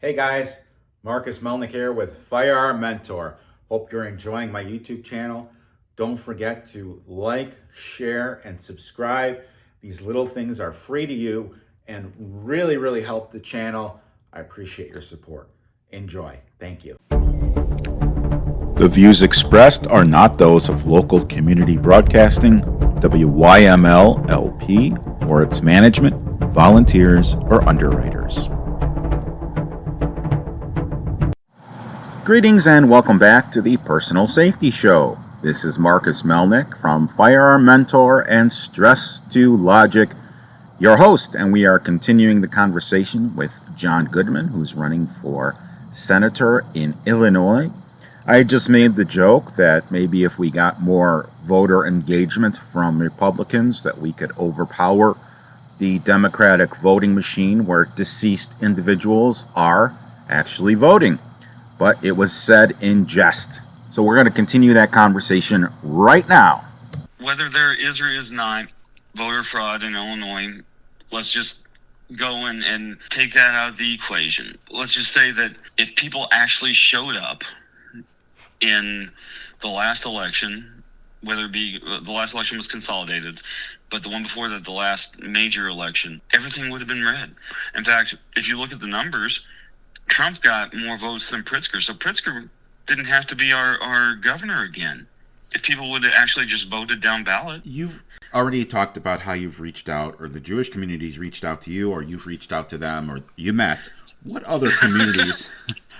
Hey guys, Marcus Melnick here with Firearm Mentor. Hope you're enjoying my YouTube channel. Don't forget to like, share, and subscribe. These little things are free to you and really help the channel. I appreciate your support. Enjoy. Thank you. The views expressed are not those of local community broadcasting, WYML LP, or its management, volunteers, or underwriters. Greetings and welcome back to the Personal Safety Show. This is Marcus Melnick from Firearm Mentor and Stress to Logic, your host, and we are continuing the conversation with John Goodman, who's running for senator in Illinois. I just made the joke that maybe if we got more voter engagement from Republicans, that we could overpower the Democratic voting machine where deceased individuals are actually voting. But it was said in jest. So we're going to continue that conversation right now. Whether there is or is not voter fraud in Illinois, let's just go and take that out of the equation. Let's just say that if people actually showed up in the last election, whether it be the last election was consolidated, but the one before that, the last major election, everything would have been red. In fact, if you look at the numbers, Trump got more votes than Pritzker, so Pritzker didn't have to be our governor again. If people would have actually just voted down ballot. You've already talked about how you've reached out, or the Jewish community's reached out to you, or you've reached out to them, or you met. What other communities,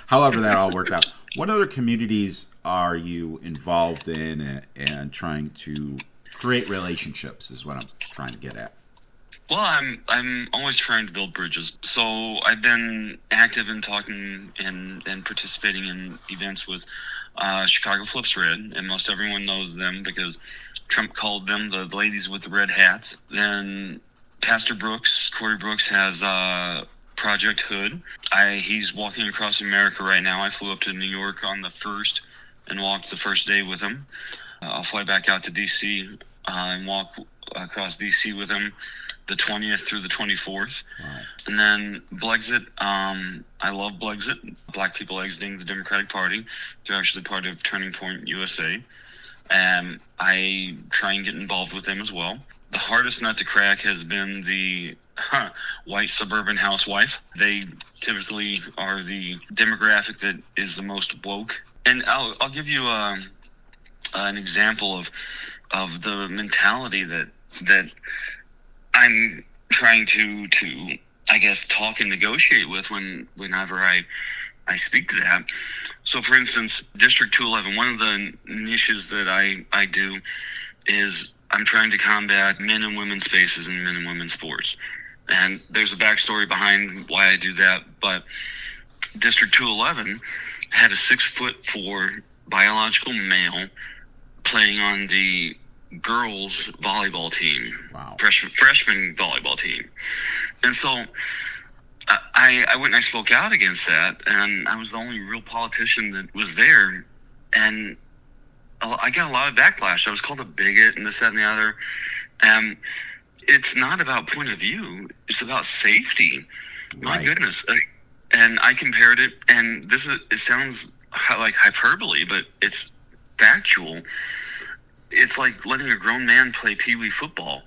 however that all worked out, what other communities are you involved in and trying to create relationships is what I'm trying to get at. Well, I'm always trying to build bridges. So I've been active in talking and participating in events with Chicago Flips Red, and most everyone knows them because Trump called them the ladies with the red hats. Then Pastor Brooks, Corey Brooks, has Project Hood. He's walking across America right now. I flew up to New York on the 1st and walked the first day with him. I'll fly back out to D.C. And walk across D.C. with him the 20th through the 24th. Wow. And then Blexit, I love Blexit, Black people exiting the Democratic Party. They're actually part of Turning Point USA. And I try and get involved with them as well. The hardest nut to crack has been the white suburban housewife. They typically are the demographic that is the most woke. And I'll give you an example of the mentality that I'm trying to I guess talk and negotiate with whenever I speak to that. So for instance, District 211, one of the niches that I do is I'm trying to combat men and women's spaces in men and women's sports. And there's a backstory behind why I do that, but District 211 had a 6'4" biological male playing on the girls volleyball team. Wow. Freshman volleyball team. And so I went and I spoke out against that, and I was the only real politician that was there, and I got a lot of backlash. I was called a bigot and this, that, and the other. It's not about point of view. It's about safety. Right. My goodness. And I compared it, and it sounds like hyperbole, but it's factual. It's like letting a grown man play pee-wee football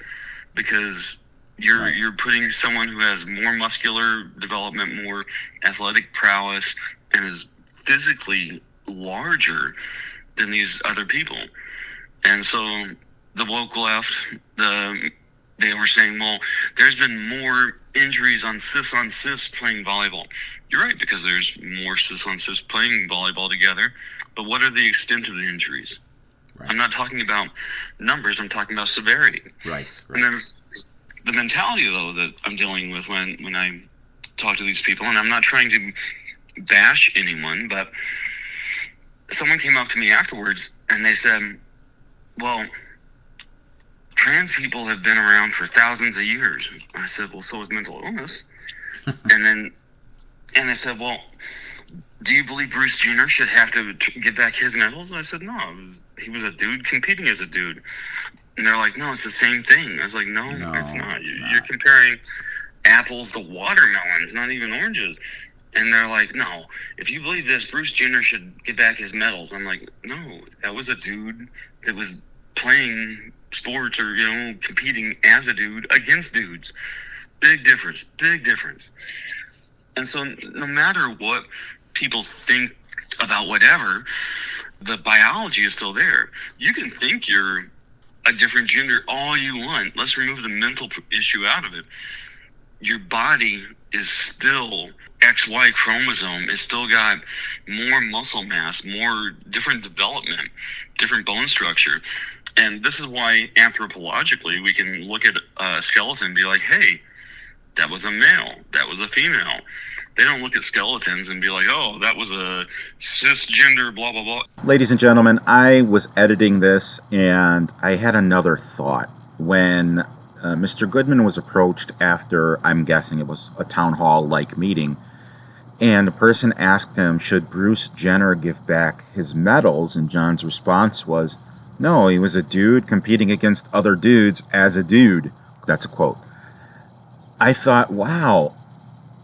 because you're putting someone who has more muscular development, more athletic prowess, and is physically larger than these other people. And so the woke left, they were saying, well, there's been more injuries on cis playing volleyball. You're right, because there's more cis on cis playing volleyball together. But what are the extent of the injuries? Right. I'm not talking about numbers. I'm talking about severity. Right. And then the mentality, though, that I'm dealing with when I talk to these people, and I'm not trying to bash anyone, but someone came up to me afterwards and they said, well, trans people have been around for thousands of years. I said, well, so is mental illness. And they said, well, do you believe Bruce Jenner should have to get back his medals? And I said, no, he was a dude competing as a dude. And they're like, no, it's the same thing. I was like, no, it's not. You're comparing apples to watermelons, not even oranges. And they're like, no, if you believe this, Bruce Jenner should get back his medals. I'm like, no, that was a dude that was playing sports or, competing as a dude against dudes. Big difference, big difference. And so no matter what people think about whatever, the biology is still there. You can think you're a different gender all you want. Let's remove the mental issue out of it. Your body is still XY chromosome. It's still got more muscle mass, more different development, different bone structure. And this is why anthropologically we can look at a skeleton and be like, hey, that was a male, that was a female. They don't look at skeletons and be like, oh, that was a cisgender, blah, blah, blah. Ladies and gentlemen, I was editing this and I had another thought. When Mr. Goodman was approached after, I'm guessing it was a town hall-like meeting, and the person asked him, should Bruce Jenner give back his medals? And John's response was, no, he was a dude competing against other dudes as a dude. That's a quote. I thought, wow,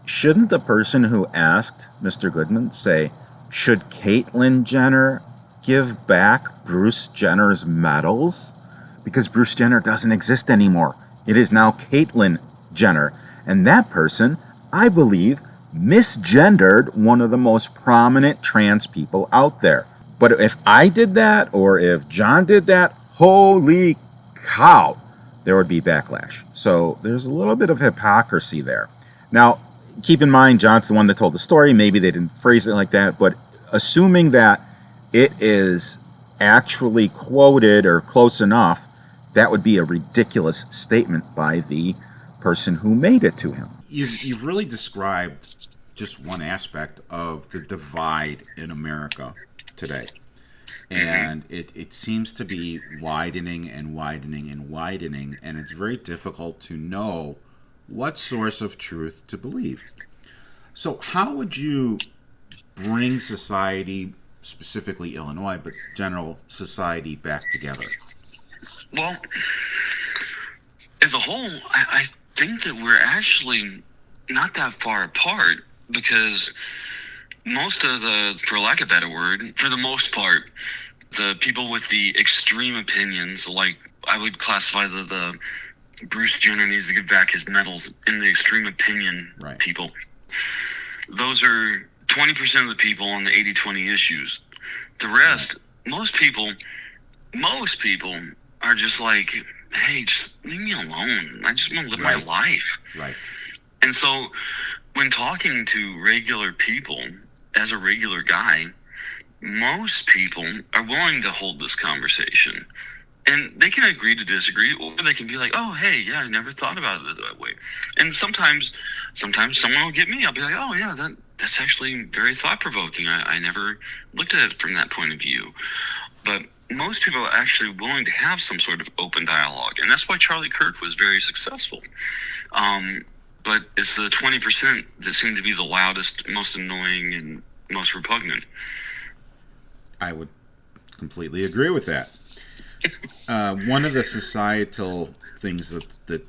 shouldn't the person who asked Mr. Goodman say, should Caitlyn Jenner give back Bruce Jenner's medals? Because Bruce Jenner doesn't exist anymore. It is now Caitlyn Jenner. And that person, I believe, misgendered one of the most prominent trans people out there. But if I did that, or if John did that, holy cow, there would be backlash. So there's a little bit of hypocrisy there. Now, keep in mind, John's the one that told the story. Maybe they didn't phrase it like that, but assuming that it is actually quoted or close enough, that would be a ridiculous statement by the person who made it to him. You've really described just one aspect of the divide in America today. And it seems to be widening and widening and widening, and it's very difficult to know what source of truth to believe. So how would you bring society, specifically Illinois, but general society, back together? Well, as a whole, I think that we're actually not that far apart, because most of the, for lack of a better word, for the most part, the people with the extreme opinions, like I would classify the Bruce Jenner needs to give back his medals in the extreme opinion right. people. Those are 20% of the people on the 80-20 issues. The rest, right. most people are just like, hey, just leave me alone. I just want to live right. my life. Right. And so when talking to regular people, as a regular guy, most people are willing to hold this conversation. And they can agree to disagree, or they can be like, oh, hey, yeah, I never thought about it that way. And sometimes someone will get me. I'll be like, oh, yeah, that's actually very thought-provoking. I never looked at it from that point of view. But most people are actually willing to have some sort of open dialogue. And that's why Charlie Kirk was very successful. But it's the 20% that seem to be the loudest, most annoying, and most repugnant. I would completely agree with that. One of the societal things that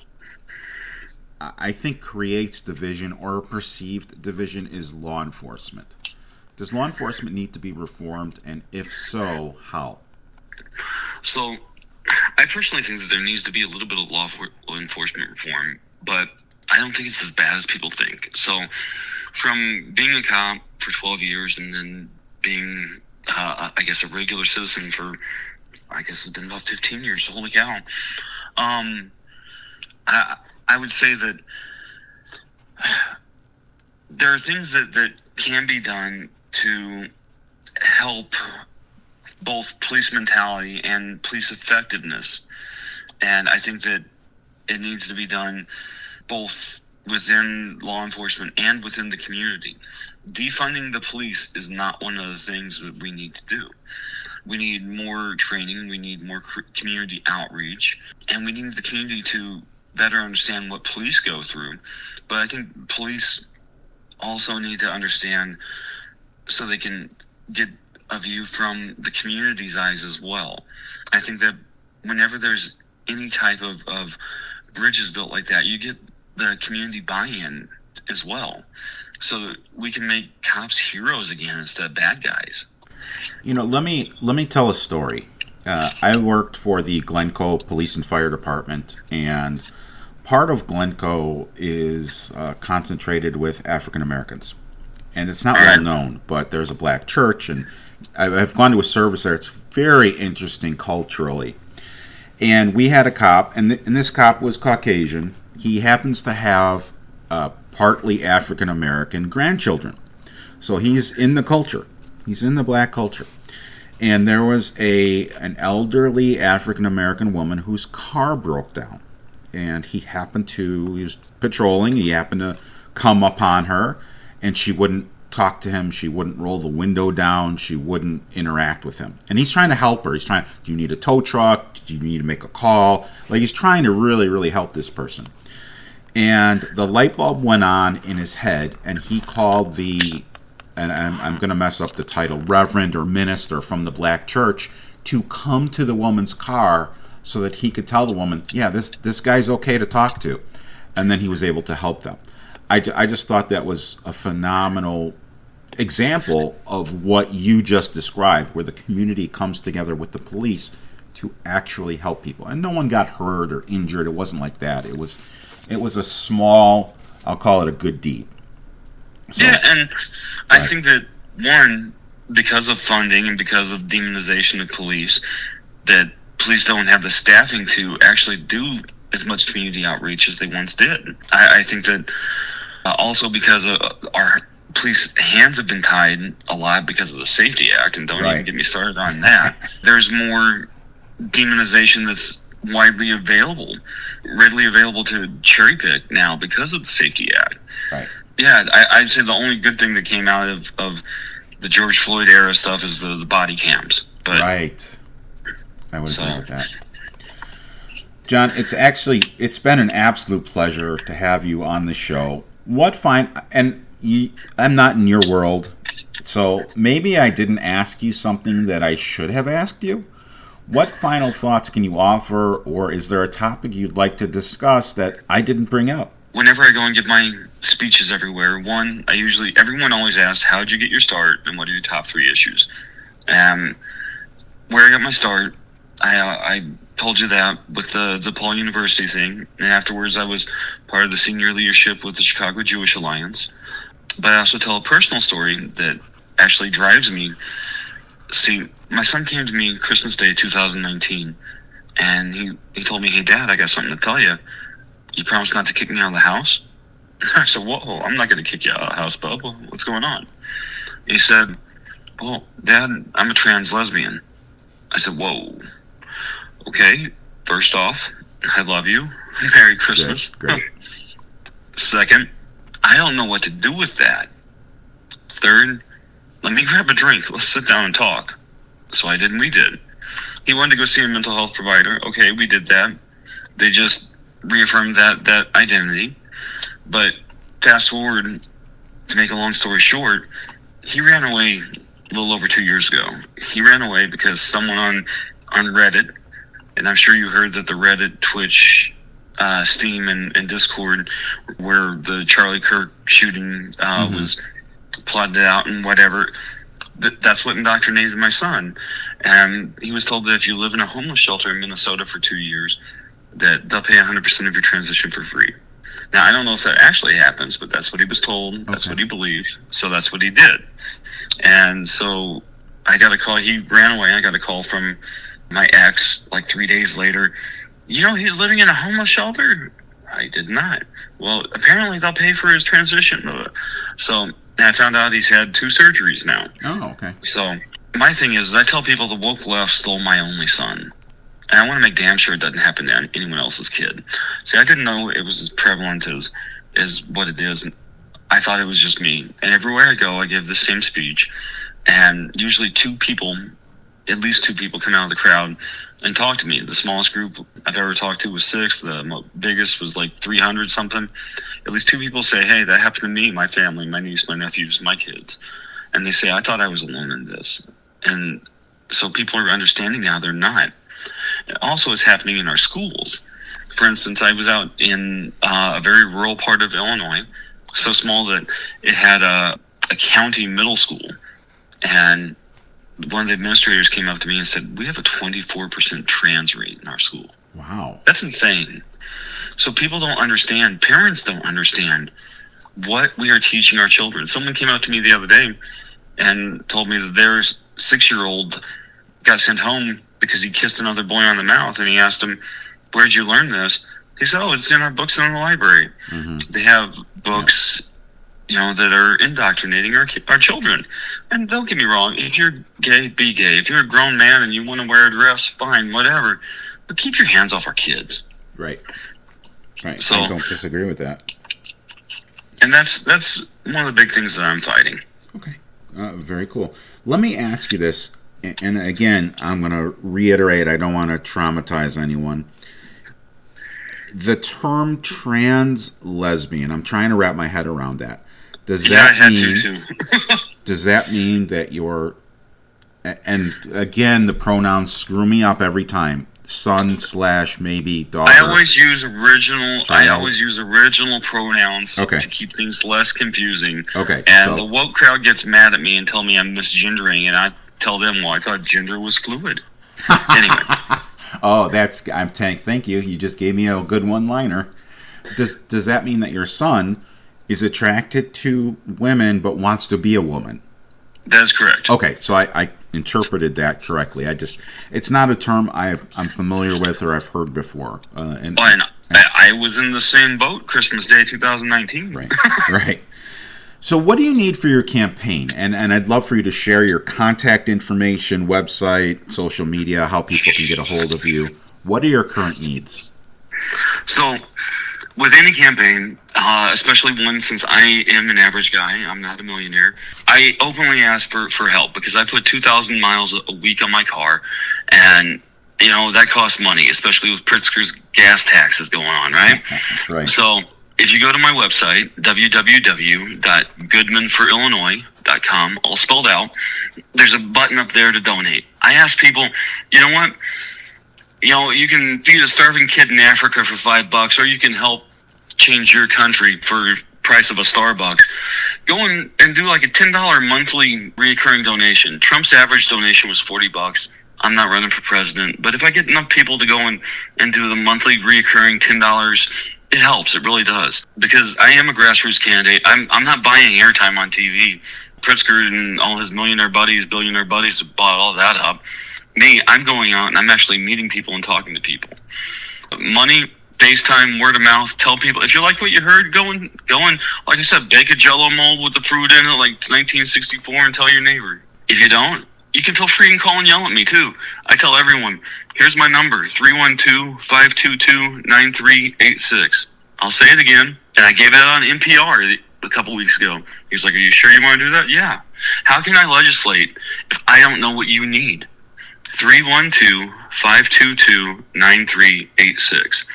I think creates division or perceived division is law enforcement. Does law enforcement need to be reformed, and if so, how? So, I personally think that there needs to be a little bit of law enforcement reform, but I don't think it's as bad as people think. So, from being a cop for 12 years and then being, I guess, a regular citizen for, I guess it's been about 15 years. Holy cow. I would say that there are things that can be done to help both police mentality and police effectiveness. And I think that it needs to be done both within law enforcement and within the community. Defunding the police is not one of the things that we need to do. We need more training, we need more community outreach, and we need the community to better understand what police go through. But I think police also need to understand so they can get a view from the community's eyes as well. I think that whenever there's any type of bridges built like that, you get the community buy-in as well. so that we can make cops heroes again instead of bad guys. Let me tell a story. I worked for the Glencoe Police and Fire Department, and part of Glencoe is concentrated with African Americans. And it's not well known, but there's a black church, and I've gone to a service there. It's very interesting culturally. And we had a cop, and this cop was Caucasian. He happens to have partly African American grandchildren. So he's in the culture. He's in the black culture. And there was an elderly African American woman whose car broke down. And he was patrolling. He happened to come upon her, and she wouldn't talk to him. She wouldn't roll the window down. She wouldn't interact with him. And he's trying to help her. Do you need a tow truck? Do you need to make a call? Like, he's trying to really, really help this person. And the light bulb went on in his head, and he called and I'm going to mess up the title, reverend or minister from the black church, to come to the woman's car so that he could tell the woman, yeah, this guy's okay to talk to. And then he was able to help them. I just thought that was a phenomenal example of what you just described, where the community comes together with the police to actually help people. And no one got hurt or injured. It wasn't like that. It was a small, I'll call it a good deed. So, yeah, and I think that, one, because of funding and because of demonization of police, that police don't have the staffing to actually do as much community outreach as they once did. I think that also because our police hands have been tied a lot because of the Safety Act, and don't even get me started on that. There's more demonization that's readily available to cherry pick now because of the Safety Act. Right. Yeah, I'd say the only good thing that came out of the George Floyd era stuff is the body cams. But, right. I would agree with that. John, it's been an absolute pleasure to have you on the show. I'm not in your world, so maybe I didn't ask you something that I should have asked you. What final thoughts can you offer, or is there a topic you'd like to discuss that I didn't bring up? Whenever I go and give my speeches everywhere, everyone always asks, how'd you get your start, and what are your top 3 issues? Where I got my start, I told you that with the DePaul University thing, and afterwards I was part of the senior leadership with the Chicago Jewish Alliance. But I also tell a personal story that actually drives me. See, my son came to me Christmas Day 2019, and he told me, "Hey, Dad, I got something to tell you. You promise not to kick me out of the house?" I said, "Whoa, I'm not going to kick you out of the house, bub. What's going on?" He said, "Well, Dad, I'm a trans lesbian." I said, "Whoa. Okay, first off, I love you. Merry Christmas." Great. Second, I don't know what to do with that. Third, let me grab a drink. Let's sit down and talk. So I did, and we did. He wanted to go see a mental health provider. Okay, we did that. They just reaffirmed that identity. But fast forward, to make a long story short, he ran away a little over 2 years ago. He ran away because someone on Reddit, and I'm sure you heard that the Reddit, Twitch, Steam, and Discord, where the Charlie Kirk shooting was plotted out and whatever, that's what indoctrinated my son. And he was told that if you live in a homeless shelter in Minnesota for 2 years, that they'll pay 100% of your transition for free. Now, I don't know if that actually happens, but that's what he was told. That's what he believed. So that's what he did. And so I got a call. He ran away. I got a call from my ex like 3 days later. He's living in a homeless shelter? I did not. Well, apparently they'll pay for his transition. So I found out he's had 2 surgeries now. Oh, okay. So my thing is I tell people the woke left stole my only son. And I want to make damn sure it doesn't happen to anyone else's kid. See, I didn't know it was as prevalent as what it is. I thought it was just me. And everywhere I go, I give the same speech. And usually at least two people come out of the crowd and talk to me. The smallest group I've ever talked to was 6. The biggest was like 300 something. At least 2 people say, "Hey, that happened to me, my family, my niece, my nephews, my kids." And they say, "I thought I was alone in this." And so people are understanding now they're not. Also, it's happening in our schools. For instance, I was out in a very rural part of Illinois, so small that it had a county middle school. And one of the administrators came up to me and said, we have a 24% trans rate in our school. Wow. That's insane. So people don't understand, parents don't understand what we are teaching our children. Someone came up to me the other day and told me that their 6-year-old got sent home because he kissed another boy on the mouth, and he asked him, where'd you learn this? He said, oh, it's in our books in the library. Mm-hmm. They have books that are indoctrinating our children. And don't get me wrong, if you're gay, be gay. If you're a grown man and you want to wear a dress, fine, whatever. But keep your hands off our kids. Right. So, I don't disagree with that. And that's one of the big things that I'm fighting. Okay. Very cool. Let me ask you this, and again, I'm going to reiterate, I don't want to traumatize anyone. The term trans lesbian, I'm trying to wrap my head around that. Does that mean that you're, and again, the pronouns screw me up every time, son/maybe daughter? I always use original pronouns to keep things less confusing. Okay. And the woke crowd gets mad at me and tell me I'm misgendering, and I tell them, well, I thought gender was fluid. Anyway. Oh, thank you. You just gave me a good one-liner. Does that mean that your son is attracted to women but wants to be a woman? That is correct. Okay, so I interpreted that correctly. It's not a term I'm familiar with or I've heard before. I was in the same boat Christmas Day 2019. Right. So what do you need for your campaign? And I'd love for you to share your contact information, website, social media, how people can get a hold of you. What are your current needs? So with any campaign, especially one, since I am an average guy, I'm not a millionaire, I openly ask for help because I put 2,000 miles a week on my car, and that costs money, especially with Pritzker's gas taxes going on, right? Right. So if you go to my website, www.goodmanforillinois.com, all spelled out, there's a button up there to donate. I ask people, you know what? You can feed a starving kid in Africa for $5, or you can help change your country for price of a Starbucks. Go and do like a $10 monthly recurring donation. Trump's average donation was $40. I'm not running for president, but if I get enough people to go and do the monthly recurring $10, it helps. It really does. Because I am a grassroots candidate. I'm not buying airtime on TV. Pritzker and all his billionaire buddies have bought all that up. Me, I'm going out and I'm actually meeting people and talking to people. Money, FaceTime, word of mouth, tell people. If you like what you heard, go and like I said, bake a Jell-O mold with the fruit in it like 1964 and tell your neighbor. If you don't, you can feel free and call and yell at me too. I tell everyone, here's my number, 312-522-9386. I'll say it again, and I gave it on NPR a couple weeks ago. He was like, are you sure you want to do that? Yeah. How can I legislate if I don't know what you need? 312-522-9386.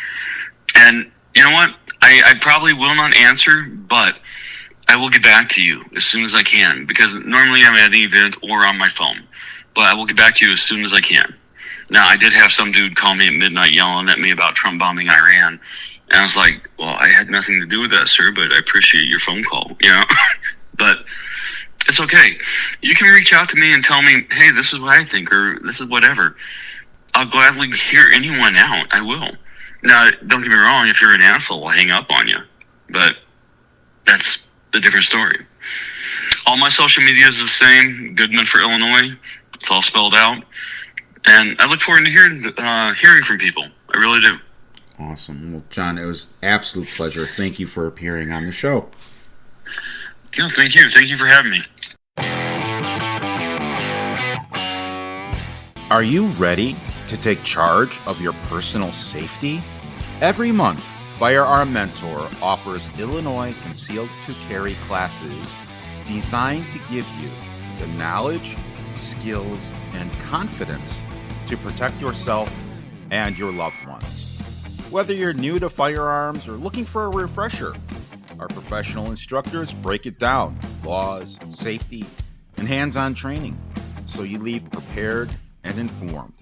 And you know what? I probably will not answer, but I will get back to you as soon as I can, because normally I'm at an event or on my phone. But I will get back to you as soon as I can. Now, I did have some dude call me at midnight yelling at me about Trump bombing Iran. And I was like, well, I had nothing to do with that, sir, but I appreciate your phone call, But it's okay. You can reach out to me and tell me, hey, this is what I think, or this is whatever. I'll gladly hear anyone out. I will. Now, don't get me wrong. If you're an asshole, I'll hang up on you. But that's a different story. All my social media is the same. Goodman for Illinois. It's all spelled out. And I look forward to hearing from people. I really do. Awesome. Well, John, it was an absolute pleasure. Thank you for appearing on the show. No, thank you. Thank you for having me. Are you ready to take charge of your personal safety? Every month, Firearm Mentor offers Illinois concealed to carry classes designed to give you the knowledge, skills, and confidence to protect yourself and your loved ones. Whether you're new to firearms or looking for a refresher, our professional instructors break it down, laws, safety, and hands-on training, so you leave prepared and informed.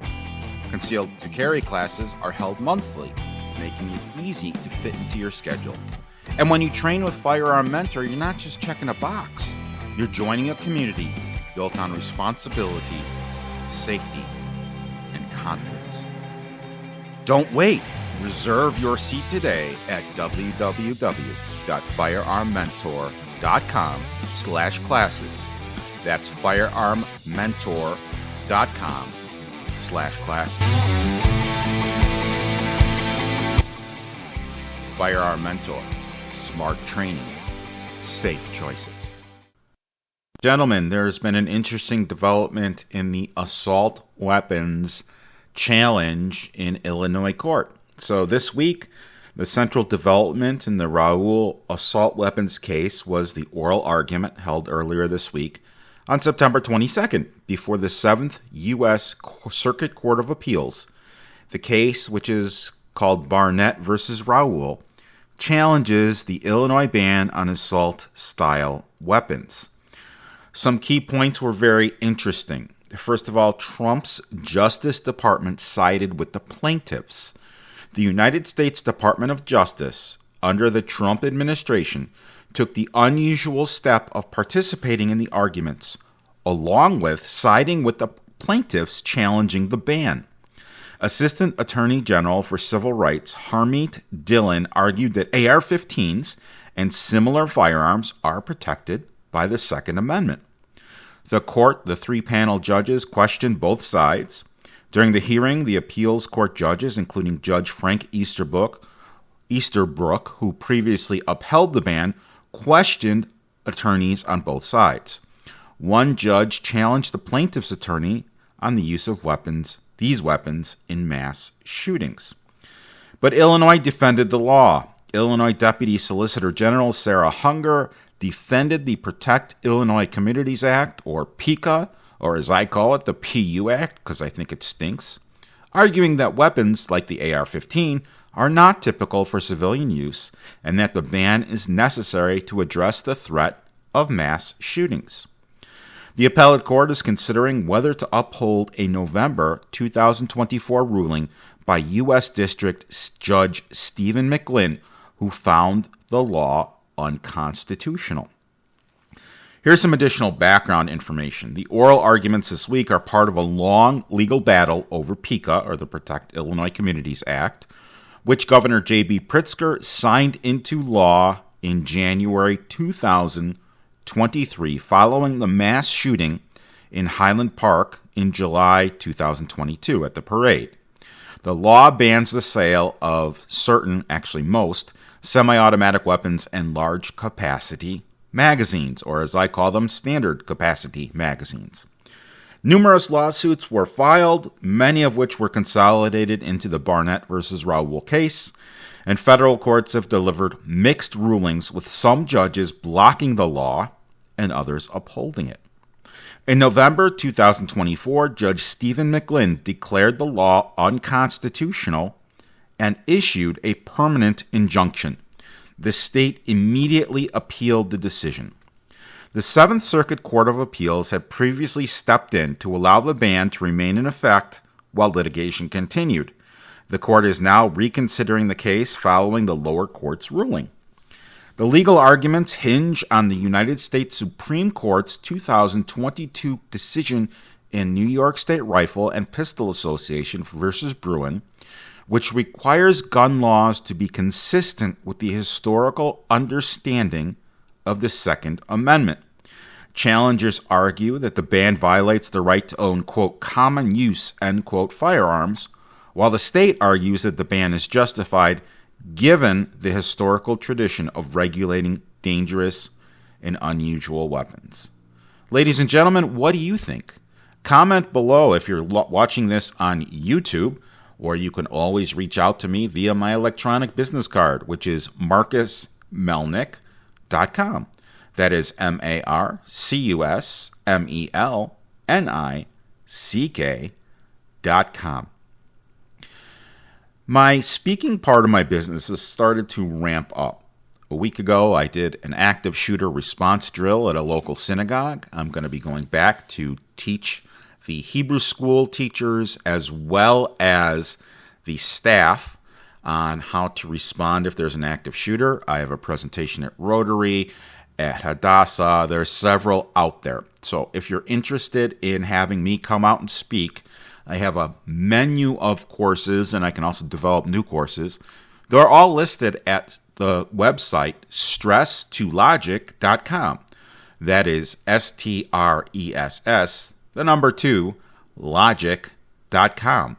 Concealed to carry classes are held monthly, making it easy to fit into your schedule. And when you train with Firearm Mentor, you're not just checking a box. You're joining a community built on responsibility, safety, and confidence. Don't wait. Reserve your seat today at www.firearmmentor.com/classes. That's firearmmentor.com/classes. Firearm Mentor. Smart training. Safe choices. Gentlemen, there's been an interesting development in the assault weapons challenge in Illinois court. So this week, the central development in the Raoul assault weapons case was the oral argument held earlier this week on September 22nd before the 7th U.S. Circuit Court of Appeals. The case, which is called Barnett versus Raoul, challenges the Illinois ban on assault-style weapons. Some key points were very interesting. First of all, Trump's Justice Department sided with the plaintiffs. The United States Department of Justice, under the Trump administration, took the unusual step of participating in the arguments, along with siding with the plaintiffs challenging the ban. Assistant Attorney General for Civil Rights Harmeet Dillon argued that AR-15s and similar firearms are protected by the Second Amendment. The court, the three-panel judges, questioned both sides. During the hearing, the appeals court judges, including Judge Frank Easterbrook, who previously upheld the ban, questioned attorneys on both sides. One judge challenged the plaintiff's attorney on the use of these weapons in mass shootings. But Illinois defended the law. Illinois Deputy Solicitor General Sarah Hunger defended the Protect Illinois Communities Act, or PICA, or as I call it, the PU Act, because I think it stinks, arguing that weapons like the AR-15 are not typical for civilian use and that the ban is necessary to address the threat of mass shootings. The appellate court is considering whether to uphold a November 2024 ruling by U.S. District Judge Stephen McGlynn, who found the law unconstitutional. Here's some additional background information. The oral arguments this week are part of a long legal battle over PICA, or the Protect Illinois Communities Act, which Governor J.B. Pritzker signed into law in January 2023 following the mass shooting in Highland Park in July 2022 at the parade. The law bans the sale of certain, actually most, semi-automatic weapons and large capacity magazines, or as I call them, standard capacity magazines. Numerous lawsuits were filed, many of which were consolidated into the Barnett versus Raoul case, and federal courts have delivered mixed rulings, with some judges blocking the law and others upholding it. In November 2024, Judge Stephen McGlynn declared the law unconstitutional and issued a permanent injunction. The state immediately appealed the decision. The 7th Circuit Court of Appeals had previously stepped in to allow the ban to remain in effect while litigation continued. The court is now reconsidering the case following the lower court's ruling. The legal arguments hinge on the United States Supreme Court's 2022 decision in New York State Rifle and Pistol Association versus Bruin, which requires gun laws to be consistent with the historical understanding of the Second Amendment. Challengers argue that the ban violates the right to own, quote, common use, end quote, firearms, while the state argues that the ban is justified given the historical tradition of regulating dangerous and unusual weapons. Ladies and gentlemen, what do you think? Comment below if you're watching this on YouTube, or you can always reach out to me via my electronic business card, which is marcusmelnick.com. That is marcusmelnick.com. My speaking part of my business has started to ramp up. A week ago, I did an active shooter response drill at a local synagogue. I'm going to be going back to teach the Hebrew school teachers as well as the staff on how to respond if there's an active shooter. I have a presentation at Rotary, at Hadassah. There's several out there. So if you're interested in having me come out and speak, I have a menu of courses, and I can also develop new courses. They're all listed at the website stress2logic.com. That is STRESS, the number 2, logic.com.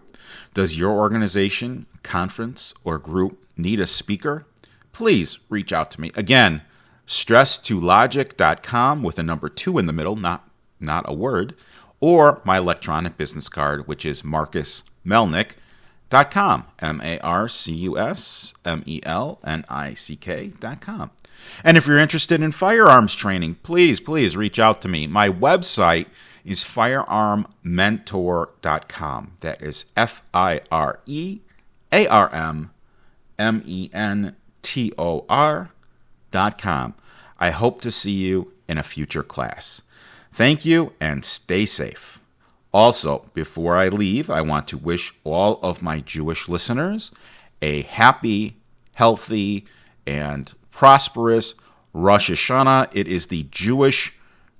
Does your organization, conference, or group need a speaker? Please reach out to me. Again, stress2logic.com with a number 2 in the middle, not a word, or my electronic business card, which is marcusmelnick.com, marcusmelnick.com. And if you're interested in firearms training, please reach out to me. My website is firearmmentor.com. That is FIREARMMENTOR.com. I hope to see you in a future class. Thank you and stay safe. Also, before I leave, I want to wish all of my Jewish listeners a happy, healthy, and prosperous Rosh Hashanah. It is the Jewish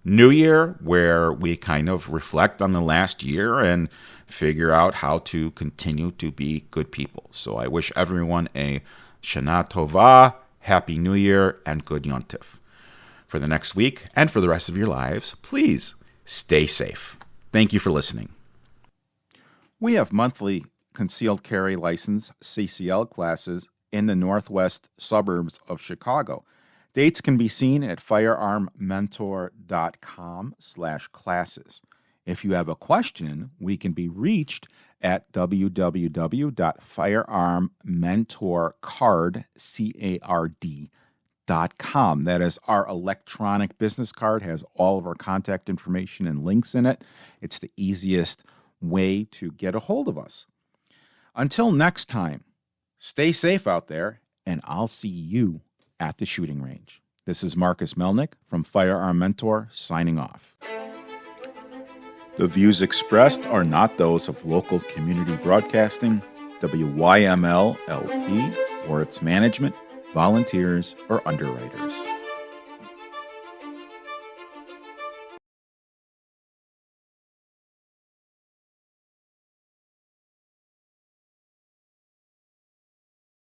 New Year, where we kind of reflect on the last year and figure out how to continue to be good people. So I wish everyone a Shana Tova, Happy New Year, and good Yom Tov. For the next week and for the rest of your lives, please stay safe. Thank you for listening. We have monthly concealed carry license CCL classes in the northwest suburbs of Chicago. Dates can be seen at firearmmentor.com/classes. If you have a question, we can be reached at www.firearmmentorcard.com. That is our electronic business card, has all of our contact information and links in it. It's the easiest way to get a hold of us. Until next time, stay safe out there, and I'll see you at the shooting range. This is Marcus Melnick from Firearm Mentor signing off. The views expressed are not those of local community broadcasting, WYML LP, or its management, volunteers, or underwriters.